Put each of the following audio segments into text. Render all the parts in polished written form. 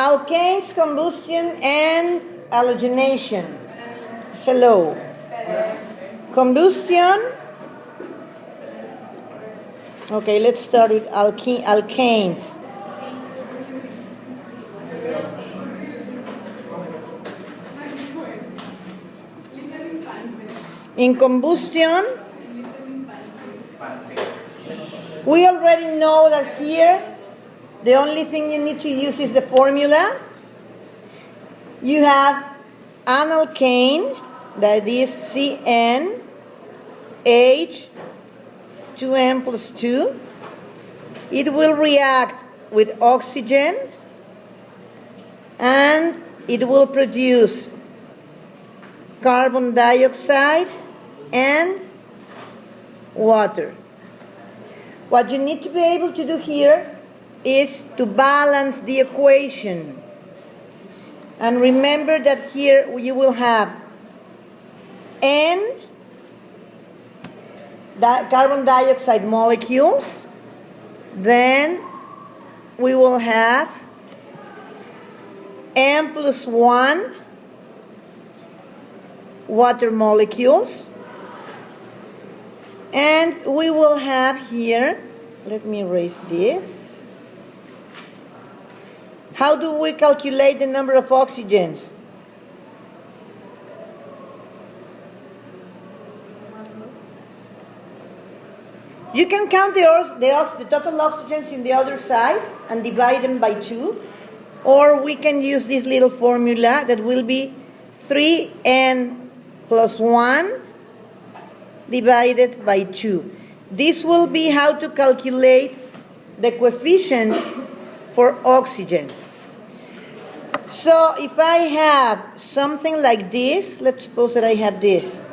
Alkanes, combustion, and halogenation. Hello. Combustion. Okay, let's start with alkanes. In combustion, we already know that here the only thing you need to use is the formula. You have an alkane, that is CN, H, 2N plus 2. It will react with oxygen and it will produce carbon dioxide and water. What you need to be able to do here is to balance the equation. And remember that here you will have N carbon dioxide molecules, then we will have N plus 1 water molecules, and we will have here, let me erase this. How do we calculate the number of oxygens? You can count the total oxygens in the other side and divide them by 2, or we can use this little formula that will be 3N plus 1 divided by 2. This will be how to calculate the coefficient for oxygens. So if I have something like this, let's suppose that I have this.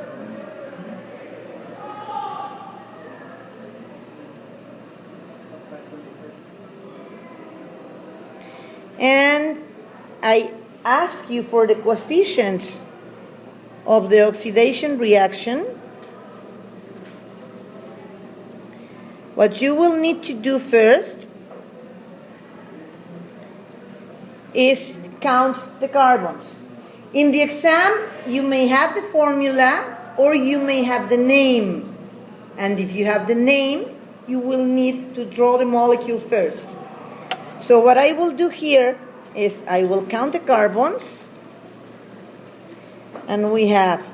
And I ask you for the coefficients of the oxidation reaction. What you will need to do first is count the carbons. In the exam, you may have the formula or you may have the name. And if you have the name, you will need to draw the molecule first. So what I will do here is I will count the carbons. And we have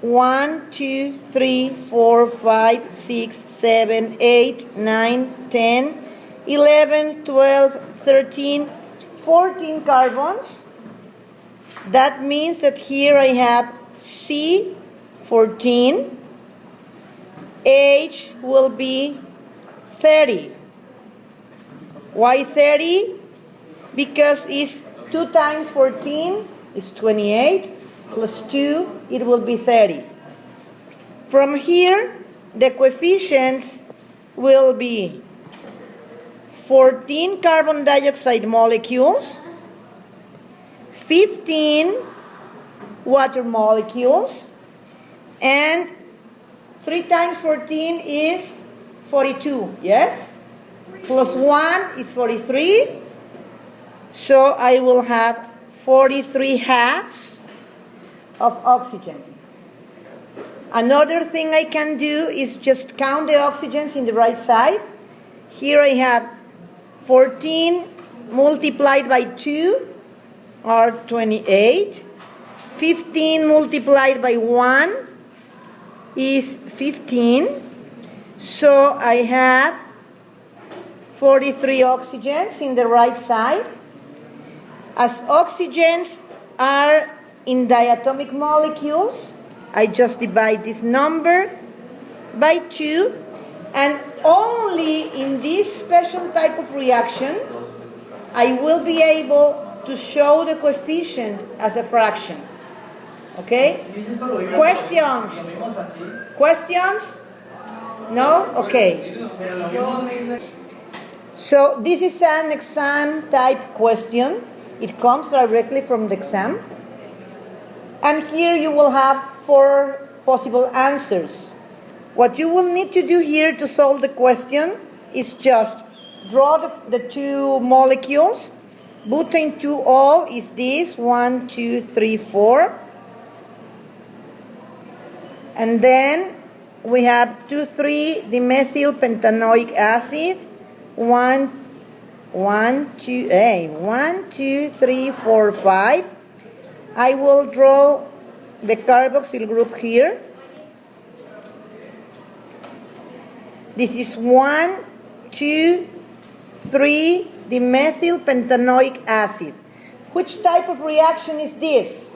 1, 2, 3, 4, 5, 6, 7, 8, 9, 10, 11, 12, 13, 14 carbons. That means that here I have C14, H will be 30. Why 30? Because it's 2 times 14 is 28, plus 2, it will be 30. From here, the coefficients will be 14 carbon dioxide molecules, 15 water molecules, and 3 times 14 is 42, yes? Plus 1 is 43, so I will have 43 halves of oxygen. Another thing I can do is just count the oxygens in the right side. Here I have 14 multiplied by 2 are 28. 15 multiplied by 1 is 15. So I have 43 oxygens in the right side. As oxygens are in diatomic molecules, I just divide this number by 2, and only in this special type of reaction I will be able to show the coefficient as a fraction. Okay? Questions? Questions? No? Okay. So this is an exam type question. It comes directly from the exam. And here you will have 4 possible answers. What you will need to do here to solve the question is just draw the 2 molecules Butane 2-ol is this, 1, 2, 3, 4. And then we have 2,3-dimethyl pentanoic acid, 1, 2, 3, 4, 5. I will draw the carboxyl group here. This is 1, 2, 3 dimethyl pentanoic acid. Which type of reaction is this?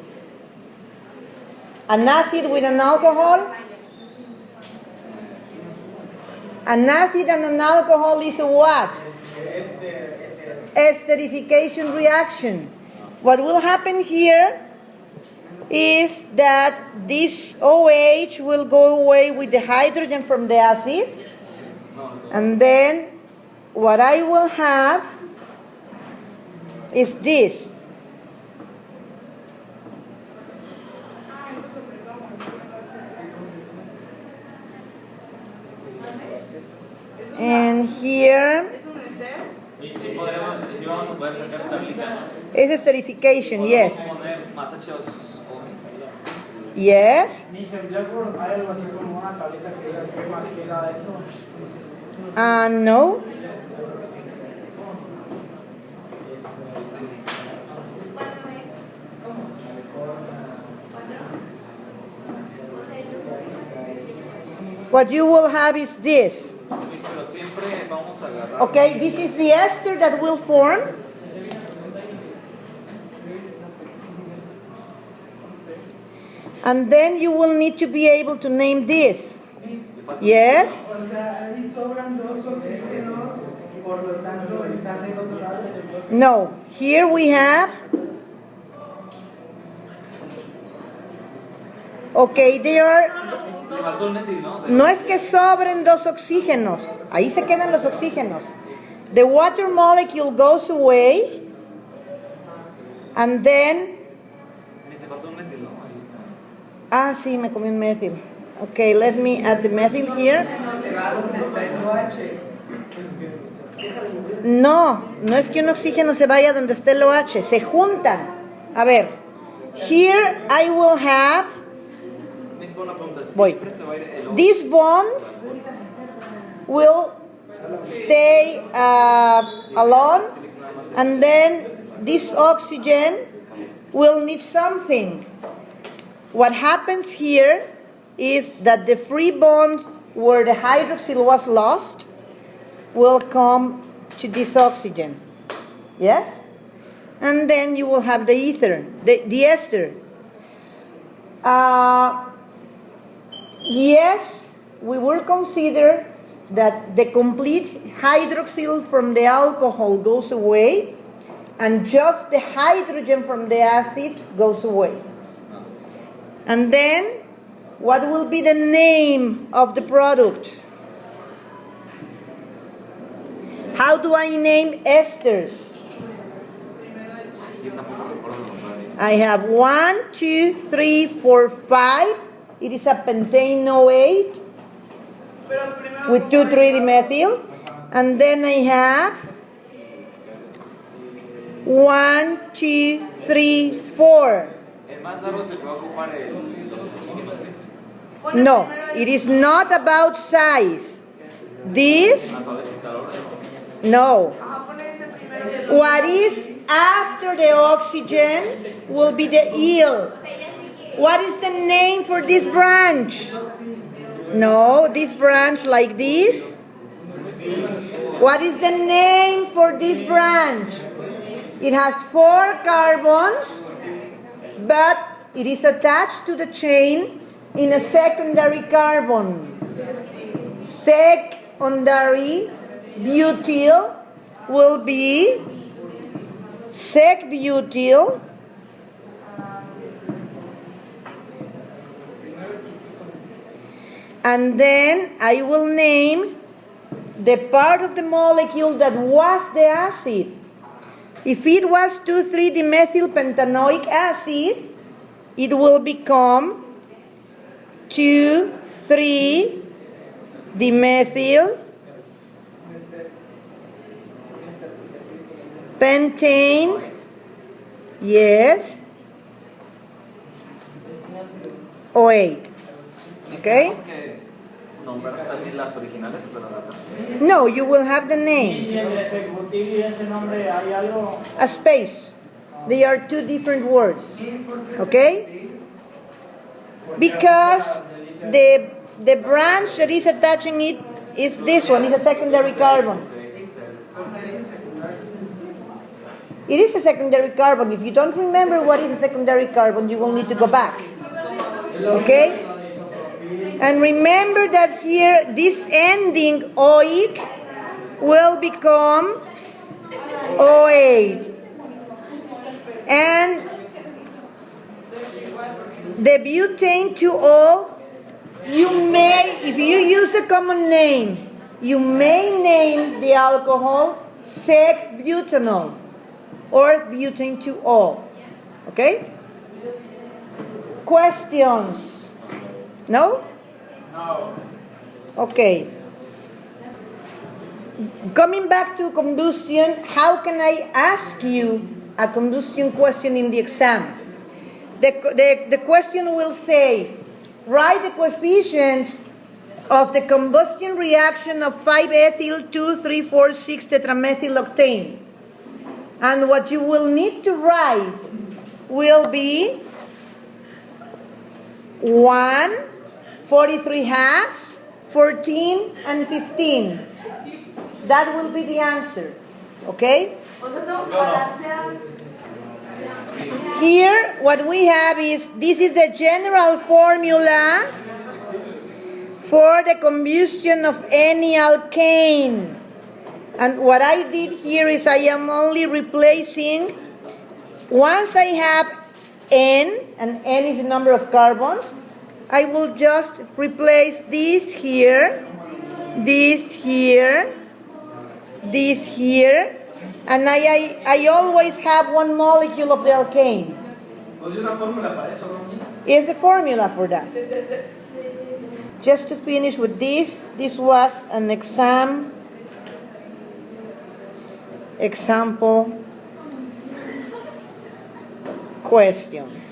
An acid with an alcohol? An acid and an alcohol is a what? Esterification reaction. What will happen here is that this OH will go away with the hydrogen from the acid, and then what I will have is this. And here is esterification, yes. Yes. No. What you will have is this. Okay, this is the ester that will form. And then you will need to be able to name this. Yes? No. Here we have. Okay, there are. No es que sobren dos oxígenos. Ahí se quedan los oxígenos. The water molecule goes away. And then. Sí, me comí un methyl. Okay, let me add the methyl here. No, no es que un oxígeno se vaya donde esté el OH, se juntan. A ver, here I will have. Voy. This bond will stay alone, and then this oxygen will need something. What happens here is that the free bond where the hydroxyl was lost will come to this oxygen. Yes? And then you will have the ether, the ester. Yes, we will consider that the complete hydroxyl from the alcohol goes away and just the hydrogen from the acid goes away. And then, what will be the name of the product? How do I name esters? I have 1, 2, 3, 4, 5. It is a pentane-08 with 2,3-dimethyl. And then I have 1, 2, 3, 4. No, it is not about size. This, no. What is after the oxygen will be the eel. What is the name for this branch? No, this branch like this. What is the name for this branch? It has 4 carbons, but it is attached to the chain in a secondary carbon. Secondary butyl will be sec-butyl. And then I will name the part of the molecule that was the acid. If it was 2,3-dimethyl pentanoic acid, it will become 2,3-dimethyl Pentane. Yes. O8. Okay? No, you will have the name. A space. They are two different words. Okay? Because the branch that is attaching it is this one. It's a secondary carbon. It is a secondary carbon. If you don't remember what is a secondary carbon, you will need to go back. Okay? And remember that here, this ending oic will become O8. And the butane 2-ol, you may, if you use the common name, you may name the alcohol sec-butanol or butane 2-ol. Okay? Questions? No? No. Okay. Coming back to combustion, how can I ask you a combustion question in the exam? The question will say, write the coefficients of the combustion reaction of 5-ethyl-2,3,4,6-tetramethyl-octane. And what you will need to write will be 1, 43 halves, 14, and 15. That will be the answer. Okay? Here, what we have is, this is the general formula for the combustion of any alkane. And what I did here is I am only replacing, once I have N, and N is the number of carbons, I will just replace this here, this here, this here, and I always have one molecule of the alkane. Is the formula for that. Just to finish with this was an example question.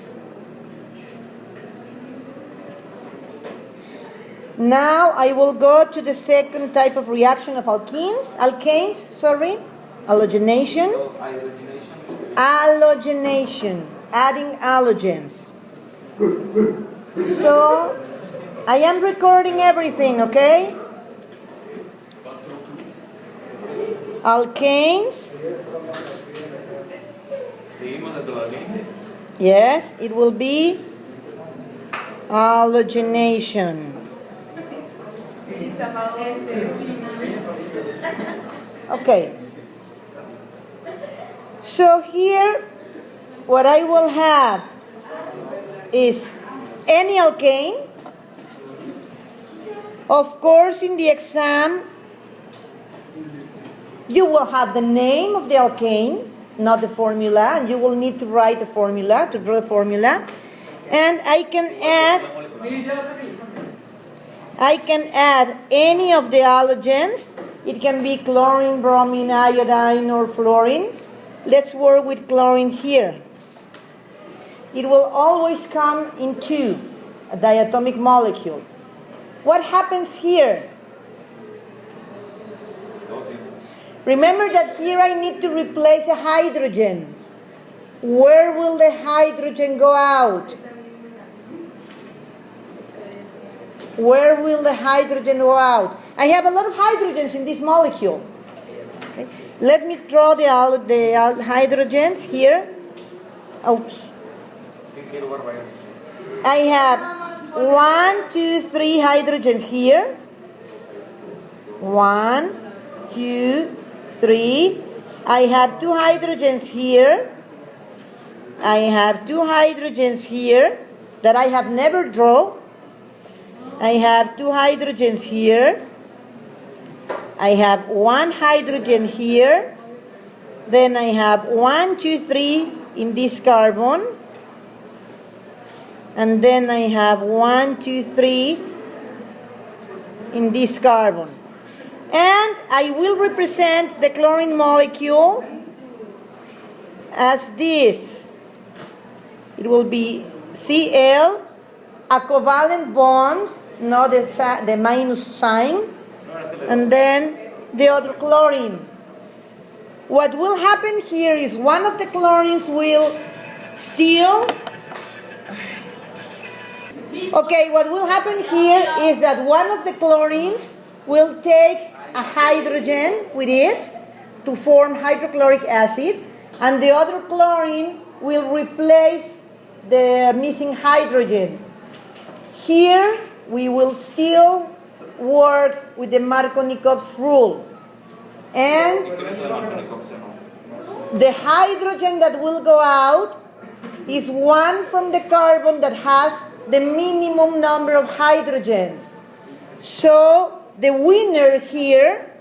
Now I will go to the second type of reaction of alkanes, halogenation. Halogenation, adding halogens. So I am recording everything, okay? Alkanes. Yes, it will be halogenation. Okay. So here, what I will have is any alkane. Of course, in the exam, you will have the name of the alkane, not the formula, and you will need to write the formula, to draw a formula. And I can add any of the halogens. It can be chlorine, bromine, iodine, or fluorine. Let's work with chlorine here. It will always come in 2, a diatomic molecule. What happens here? Remember that here I need to replace a hydrogen. Where will the hydrogen go out? Where will the hydrogen go out? I have a lot of hydrogens in this molecule. Okay. Let me draw the hydrogens here. Oops. I have 1, 2, 3 hydrogens here. 1, 2, 3. I have 2 hydrogens here. I have 2 hydrogens here that I have never drawn. I have 2 hydrogens here. I have 1 hydrogen here. Then I have 1, 2, 3 in this carbon. And then I have 1, 2, 3 in this carbon. And I will represent the chlorine molecule as this. It will be Cl, a covalent bond, not the minus sign, and then the other chlorine. What will happen here is one of the chlorines will steal. Okay, what will happen here is that one of the chlorines will take a hydrogen with it to form hydrochloric acid, and the other chlorine will replace the missing hydrogen. Here, we will still work with the Markovnikov's rule. And the hydrogen that will go out is one from the carbon that has the minimum number of hydrogens. So the winner here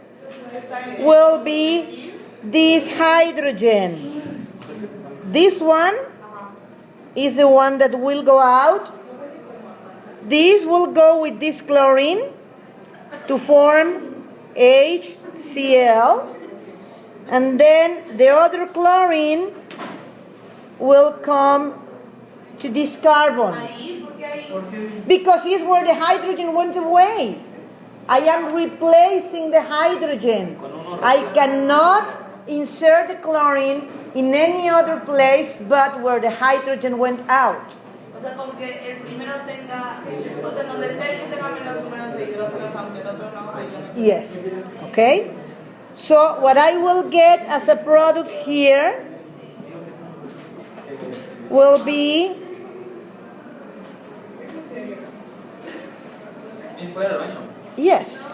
will be this hydrogen. This one is the one that will go out. This will go with this chlorine to form HCl. And then the other chlorine will come to this carbon. Because it's where the hydrogen went away. I am replacing the hydrogen. I cannot insert the chlorine in any other place but where the hydrogen went out. Yes. Okay? So what I will get as a product here will be yes.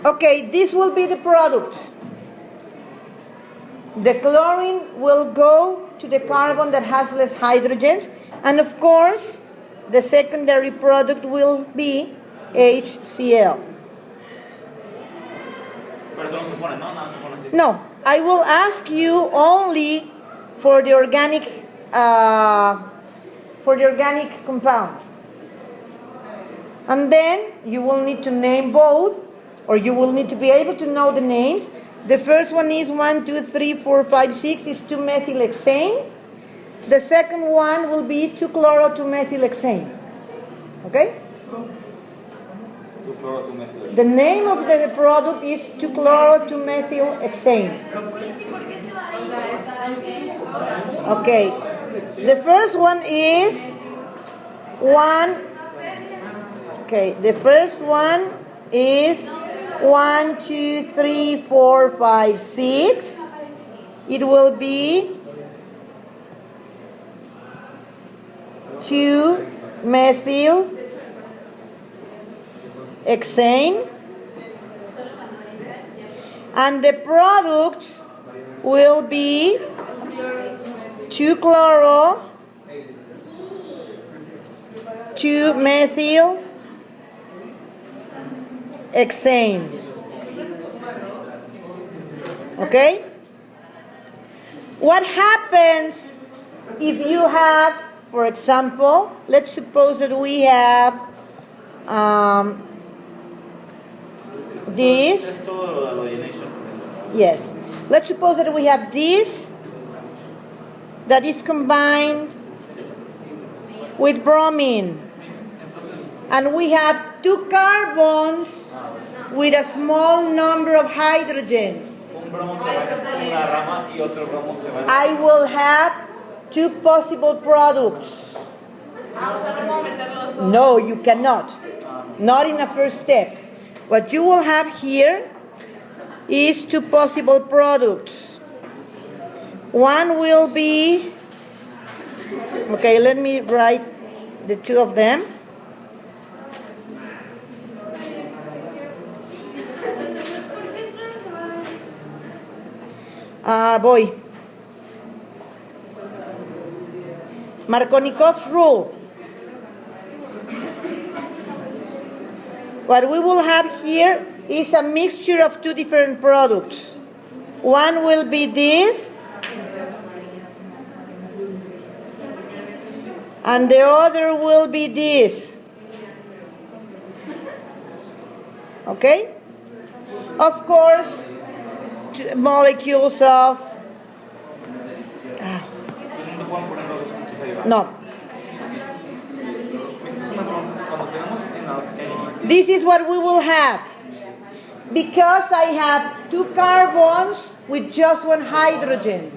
Okay, this will be the product. The chlorine will go to the carbon that has less hydrogens, and of course, the secondary product will be HCl. No, I will ask you only for the organic compound. And then you will need to name both, or you will need to be able to know the names. The first one is 1, 2, 3, 4, 5, 6 is 2-methylhexane. The second one will be 2-chloro-2-methylhexane. Okay? The name of the product is 2-chloro-2-methylhexane. Okay. The first one is 1. Okay, the first one is 1, 2, 3, 4, 5, 6. It will be 2-methylhexane. And the product will be 2-chloro-2-methylhexane. Okay? What happens if you have, for example, let's suppose that we have this. Yes. Let's suppose that we have this that is combined with bromine. And we have 2 carbons with a small number of hydrogens. I will have 2 possible products. No, you cannot. Not in a first step. What you will have here is 2 possible products. One will be, okay, let me write the 2 of them. Boy. Markovnikov's rule. What we will have here is a mixture of 2 different products. One will be this, and the other will be this. Okay? Of course, molecules of... No. This is what we will have. Because I have 2 carbons with just 1 hydrogen.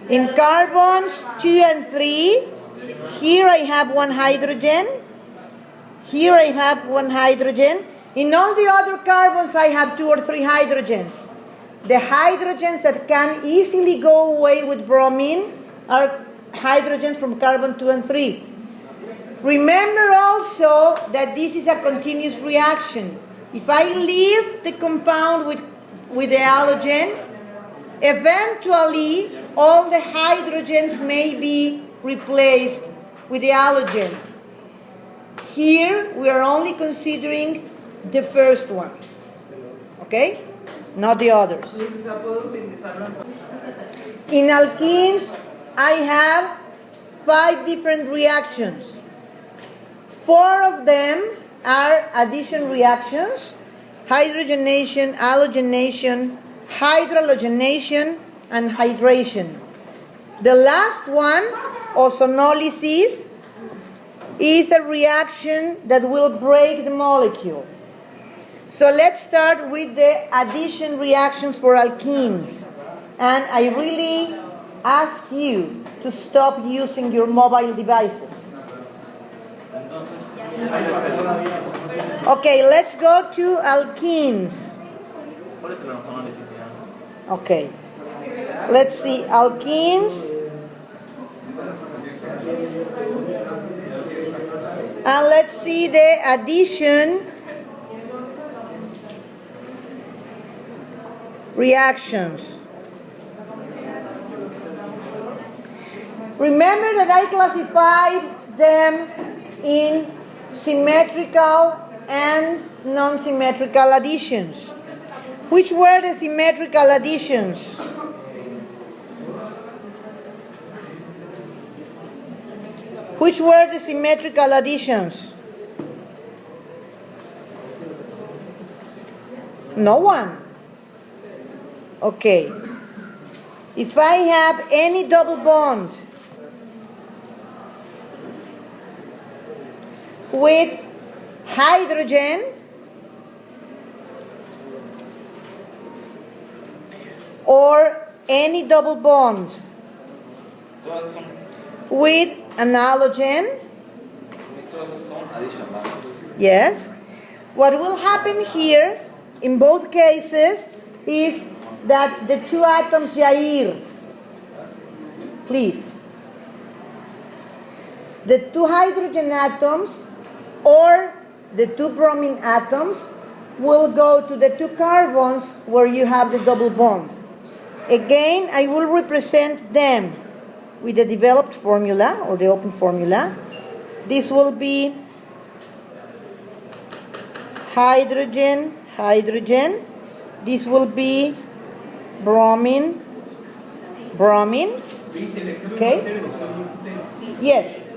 In carbons 2 and 3, here I have 1 hydrogen. Here I have 1 hydrogen. In all the other carbons, I have 2 or 3 hydrogens. The hydrogens that can easily go away with bromine are hydrogens from carbon 2 and 3. Remember also that this is a continuous reaction. If I leave the compound with the halogen, eventually all the hydrogens may be replaced with the halogen. Here we are only considering the first one, okay? Not the others. In alkenes, I have 5 different reactions. 4 of them are addition reactions: hydrogenation, halogenation, hydrogenation, and hydration. The last one, ozonolysis, is a reaction that will break the molecule. So let's start with the addition reactions for alkenes. And I really ask you to stop using your mobile devices. Okay, let's go to alkenes. Okay, let's see, alkenes. And let's see the addition reactions. Remember that I classified them in symmetrical and non-symmetrical additions. Which were the symmetrical additions? Which were the symmetrical additions? No one. Okay. If I have any double bond with hydrogen or any double bond with an halogen, yes, what will happen here in both cases is that the 2 atoms, Jair, please, the 2 hydrogen atoms or the 2 bromine atoms will go to the 2 carbons where you have the double bond. Again, I will represent them with the developed formula or the open formula. This will be hydrogen, hydrogen. This will be bromine, bromine. Okay? Yes.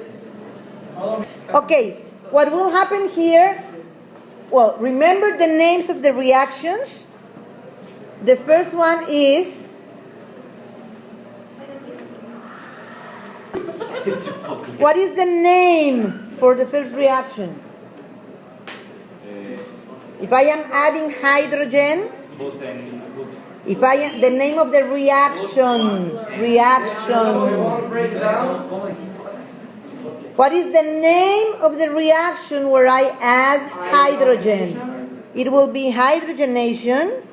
Okay, what will happen here? Well, remember the names of the reactions. The first one is what is the name for the first reaction? If I am adding hydrogen, if I am, the name of the reaction, what is the name of the reaction where I add hydrogen? It will be hydrogenation.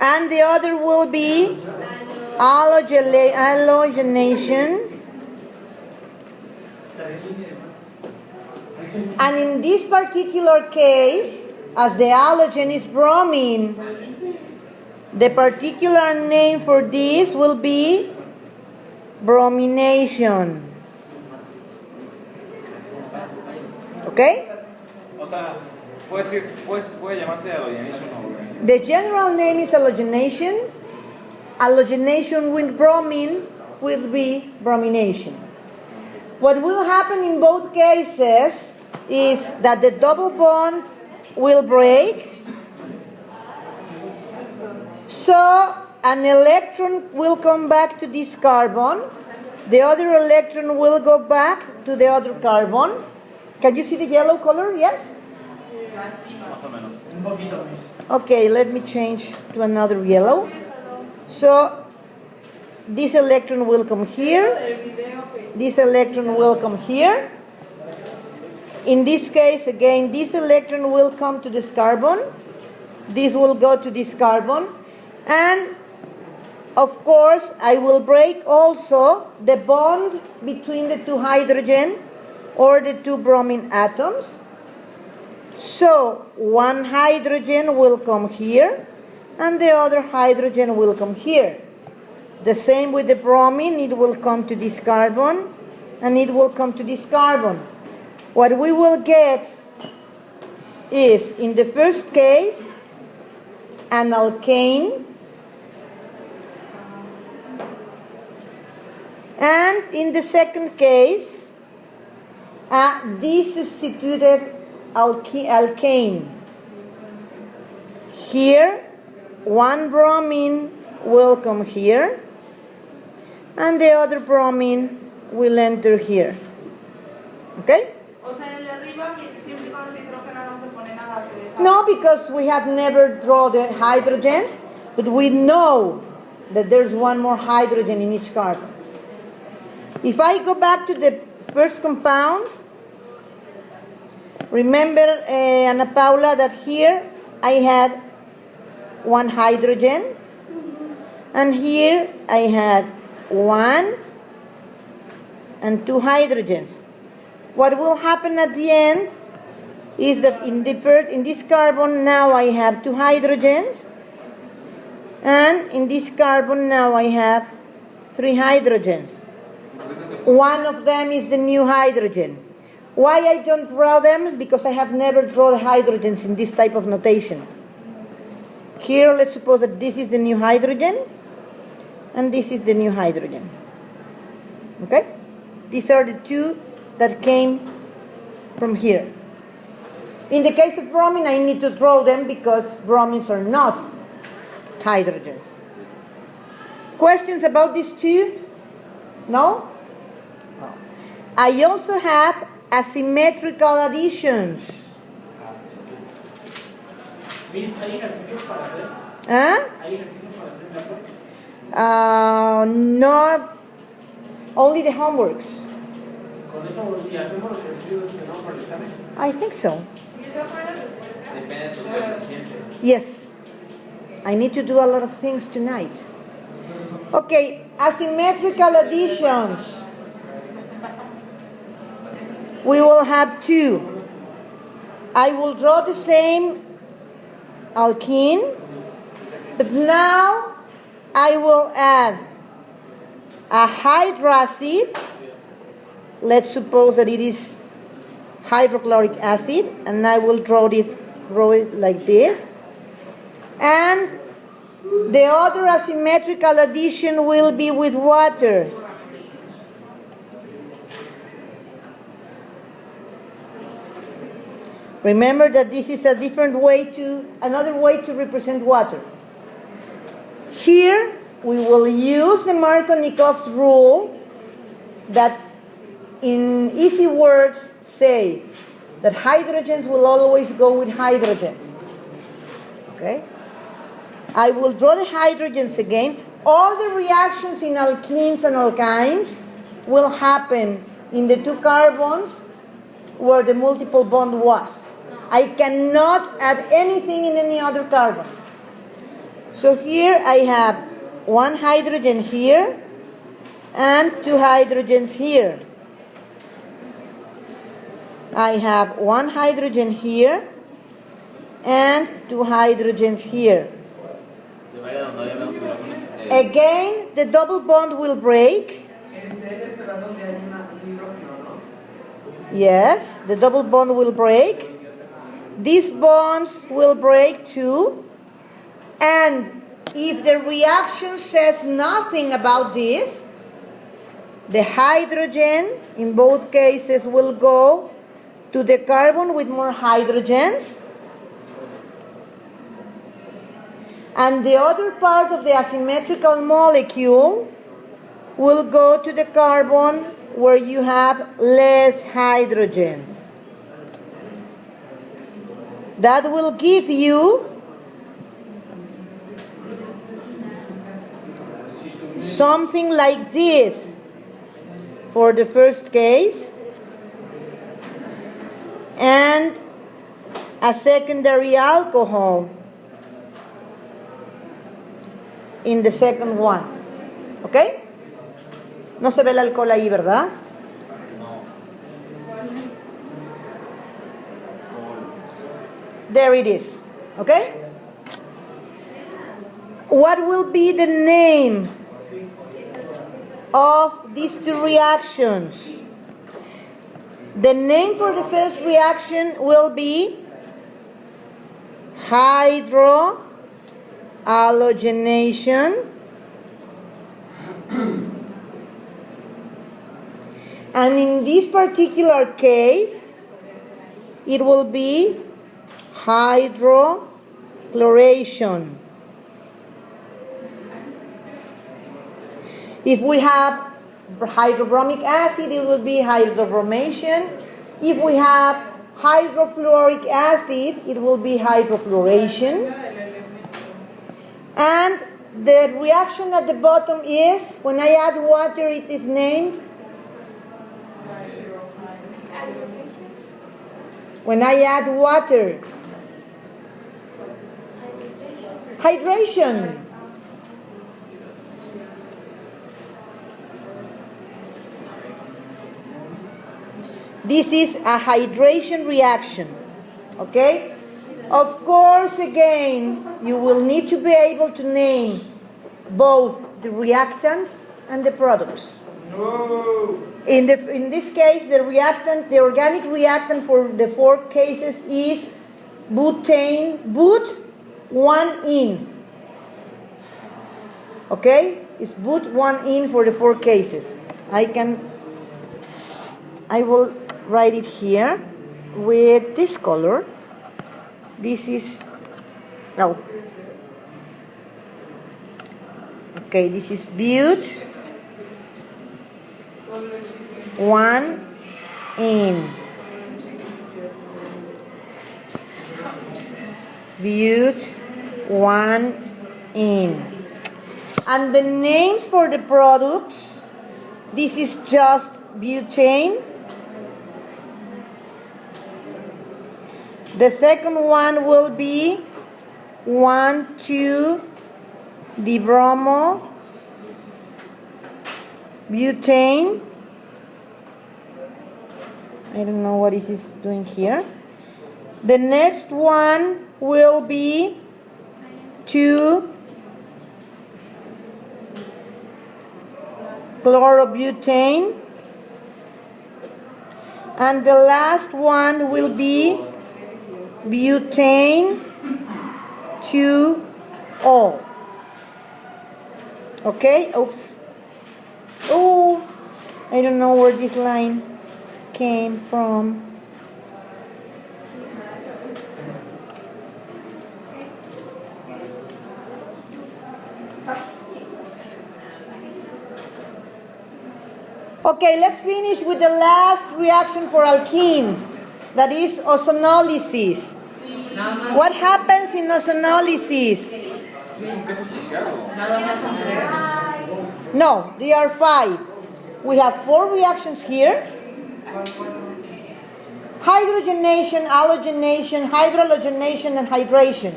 And the other will be halogenation. And in this particular case, as the halogen is bromine, the particular name for this will be bromination. Okay? The general name is halogenation. Halogenation with bromine will be bromination. What will happen in both cases is that the double bond will break. So an electron will come back to this carbon. The other electron will go back to the other carbon. Can you see the yellow color? Yes? Okay, let me change to another yellow. So this electron will come here. This electron will come here. In this case, again, this electron will come to this carbon. This will go to this carbon. And, of course, I will break also the bond between the two hydrogen or the two bromine atoms. So, one hydrogen will come here, and the other hydrogen will come here. The same with the bromine, it will come to this carbon, and it will come to this carbon. What we will get is, in the first case, an alkane, and in the second case, a desubstituted alkane. Here, one bromine will come here, and the other bromine will enter here. Okay? No, because we have never drawn the hydrogens, but we know that there's one more hydrogen in each carbon. If I go back to the first compound, remember, Ana Paula, that here I had one hydrogen, and here I had one and two hydrogens. What will happen at the end is that in this carbon now I have two hydrogens, and in this carbon now I have three hydrogens. One of them is the new hydrogen. Why I don't draw them? Because I have never drawn the hydrogens in this type of notation. Here, let's suppose that this is the new hydrogen, and this is the new hydrogen. Okay? These are the two that came from here. In the case of bromine, I need to draw them because bromines are not hydrogens. Questions about these two? No? No. I also have asymmetrical additions. Not only the homeworks. I think so. Yes. I need to do a lot of things tonight. Okay, asymmetrical additions. We will have two. I will draw the same alkene, but now I will add a hydrocide. Let's suppose that it is hydrochloric acid, and I will draw it like this. And the other asymmetrical addition will be with water. Remember that this is another way to represent water. Here, we will use the Markovnikov's rule that in easy words say that hydrogens will always go with hydrogens. Okay? I will draw the hydrogens again. All the reactions in alkenes and alkynes will happen in the two carbons where the multiple bond was. I cannot add anything in any other carbon. So here I have one hydrogen here and two hydrogens here. I have one hydrogen here and two hydrogens here. Again, the double bond will break. Yes, the double bond will break. These bonds will break too. And if the reaction says nothing about this, The hydrogen, in both cases, will go to the carbon with more hydrogens. And the other part of the asymmetrical molecule will go to the carbon where you have less hydrogens. That will give you something like this for the first case, and a secondary alcohol in the second one. ¿Ok? No se ve el alcohol ahí, ¿verdad? There it is. ¿Ok? What will be the name of these two reactions? The name for the first reaction will be hydrohalogenation. And in this particular case, it will be hydrochloration. If we have hydrobromic acid, it will be hydrobromation. If we have hydrofluoric acid, it will be hydrofluoration. And the reaction at the bottom is, when I add water, it is named? When I add water, hydration. This is a hydration reaction, okay? Of course, again, you will need to be able to name both the reactants and the products. No. In this case, the reactant, the organic reactant for the 4 cases is butane, but-1-ene. Okay? It's but-1-ene for the 4 cases. I will write it here with this color. This is, oh. Okay, this is but-1-ene. But-1-ene. And the names for the products, this is just butane. The second one will be 1,2-dibromo butane. I don't know what this is doing here. The next one will be 2-chlorobutane. And the last one will be butane 2-O. Okay? Oops. Oh, I don't know where this line came from. Okay, let's finish with the last reaction for alkenes. That is ozonolysis. What happens in ozonolysis? No, there are 5. We have 4 reactions here. Hydrogenation, halogenation, hydrogenation, and hydration.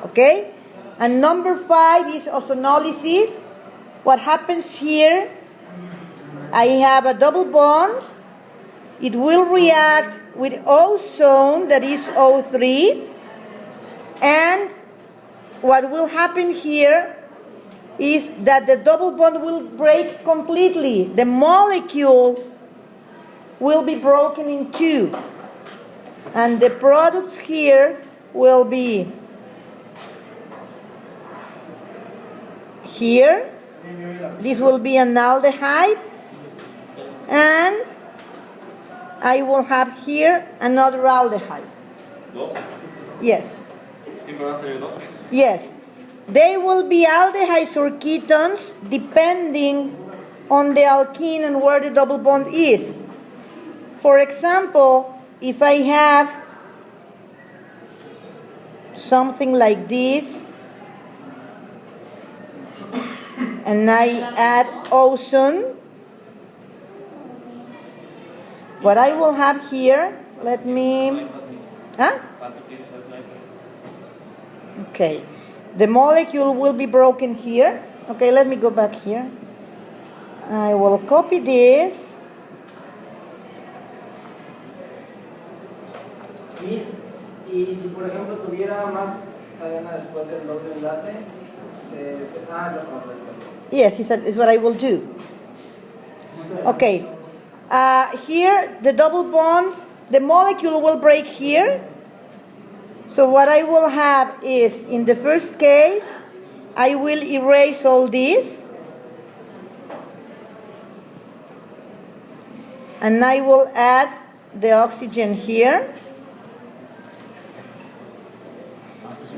Okay? And number 5 is ozonolysis. What happens here? I have a double bond. It will react with ozone, that is O3. And what will happen here is that the double bond will break completely. The molecule will be broken in 2. And the products here will be here. This will be an aldehyde. And I will have here another aldehyde. Yes. Yes. They will be aldehydes or ketones depending on the alkene and where the double bond is. For example, if I have something like this, and I add ozone, what I will have here, let me, okay, the molecule will be broken here. Okay, let me go back here. I will copy this. Y si por ejemplo tuviera más cadena después del doble enlace, yes, is what I will do. Okay. Here, the double bond, the molecule will break here. So what I will have is, in the first case, I will erase all this. And I will add the oxygen here.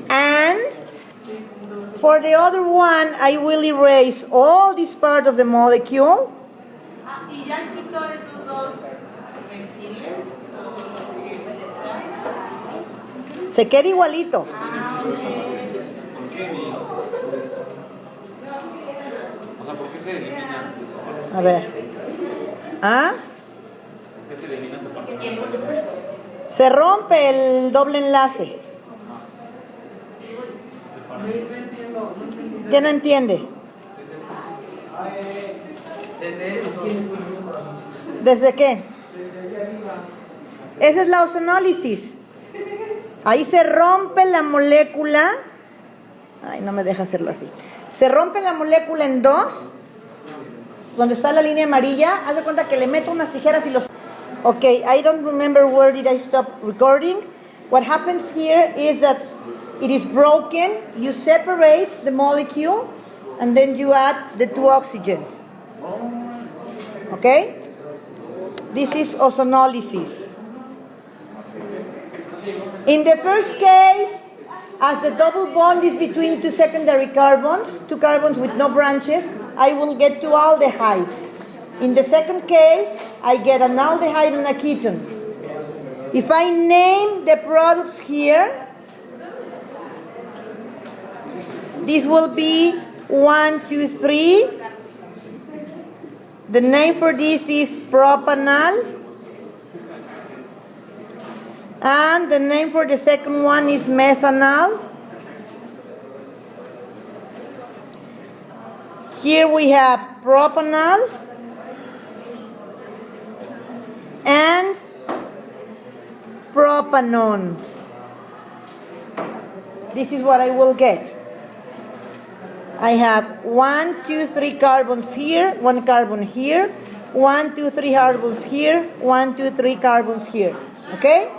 And for the other one, I will erase all this part of the molecule. ¿Y ya quitó esos dos ventiles? Se queda igualito. ¿Por qué se elimina? A ver. ¿Ah? ¿Por qué se elimina esa parte? Se rompe el doble enlace. ¿Qué no entiende? ¿Desde qué? Esa es la ozonólisis. Ahí se rompe la molécula. Ay, no me deja hacerlo así. Se rompe la molécula en dos. Donde está la línea amarilla. Haz de cuenta que le meto unas tijeras y los... Okay, I don't remember where did I stop recording. What happens here is that it is broken. You separate the molecule and then you add the two oxygens. Okay? This is ozonolysis. In the first case, as the double bond is between two secondary carbons, two carbons with no branches, I will get two aldehydes. In the second case, I get an aldehyde and a ketone. If I name the products here, this will be 1, 2, 3. The name for this is propanol. And the name for the second one is methanol. Here we have propanol and propanone. This is what I will get. I have 1, 2, 3 carbons here, 1 carbon here, 1, 2, 3 carbons here, 1, 2, 3 carbons here. Okay?